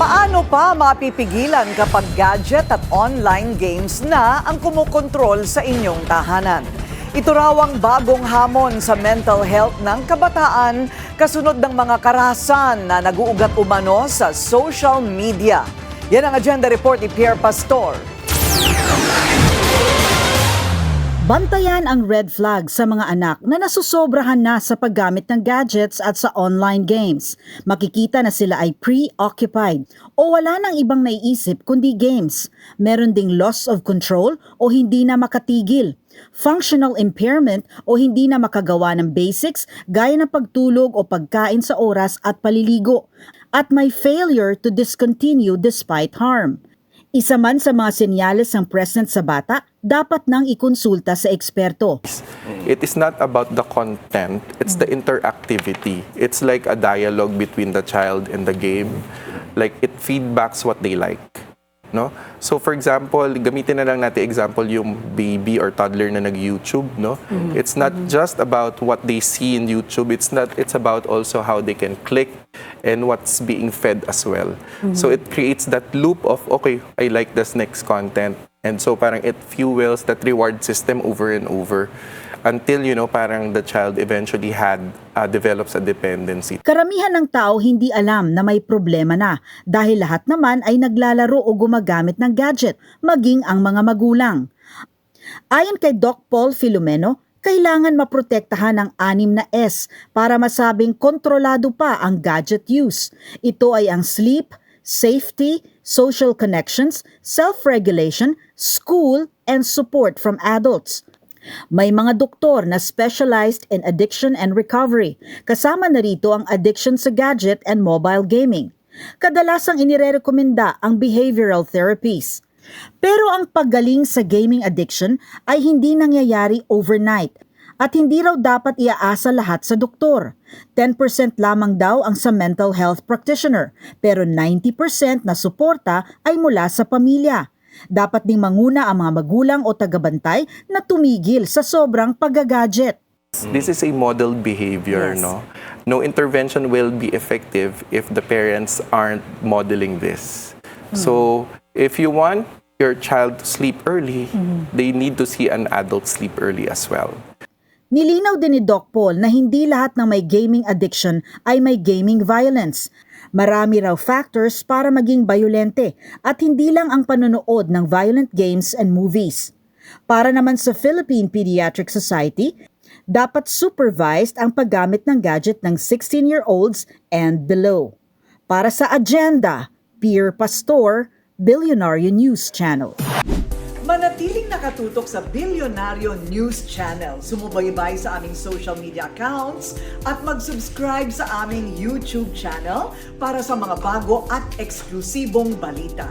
Paano pa mapipigilan kapag gadget at online games na ang kumokontrol sa inyong tahanan? Ito raw ang bagong hamon sa mental health ng kabataan kasunod ng mga karahasan na naguugat umano sa social media. Yan ang agenda report ni Pierre Pastor. Bantayan ang red flag sa mga anak na nasusobrahan na sa paggamit ng gadgets at sa online games. Makikita na sila ay preoccupied o wala nang ibang naiisip kundi games. Meron ding loss of control o hindi na makatigil. Functional impairment o hindi na makagawa ng basics gaya ng pagtulog o pagkain sa oras at paliligo. At may failure to discontinue despite harm. Isa man sa mga senyales ng present sa bata, dapat nang ikonsulta sa eksperto. It is not about the content, it's the interactivity. It's like a dialogue between the child and the game. Like it feedbacks what they like. No? So for example, gamitin na lang natin example yung baby or toddler na nag-YouTube, no? It's not just about what they see in YouTube, it's about also how they can click and what's being fed as well. So it creates that loop of okay, I like this next content. And so parang it fuels that reward system over and over until parang the child eventually develops a dependency. Karamihan ng tao hindi alam na may problema na dahil lahat naman ay naglalaro o gumagamit ng gadget, maging ang mga magulang. Ayon kay Doc Paul Filomeno, kailangan maprotektahan ang 6 na S para masabing kontrolado pa ang gadget use. Ito ay ang sleep, safety, social connections, self-regulation, school, and support from adults. May mga doktor na specialized in addiction and recovery. Kasama na rito ang addiction sa gadget and mobile gaming. Kadalasang inirekomenda ang behavioral therapies. Pero ang paggaling sa gaming addiction ay hindi nangyayari overnight at hindi raw dapat iaasa lahat sa doktor. 10% lamang daw ang sa mental health practitioner pero 90% na suporta ay mula sa pamilya. Dapat ding manguna ang mga magulang o tagabantay na tumigil sa sobrang paggagadget. This is a model behavior, Yes. no? No intervention will be effective if the parents aren't modeling this. So, if you want your child to sleep early, they need to see an adult sleep early as well. Nilinaw din ni Doc Paul na hindi lahat ng may gaming addiction ay may gaming violence. Marami raw factors para maging bayolente at hindi lang ang panonood ng violent games and movies. Para naman sa Philippine Pediatric Society, dapat supervised ang paggamit ng gadget ng 16-year-olds and below. Para sa Agenda, Pierre Pastor, Bilyonaryo News Channel. Manatiling nakatutok sa Bilyonaryo News Channel. Sumubaybay sa aming social media accounts at mag-subscribe sa aming YouTube channel para sa mga bago at eksklusibong balita.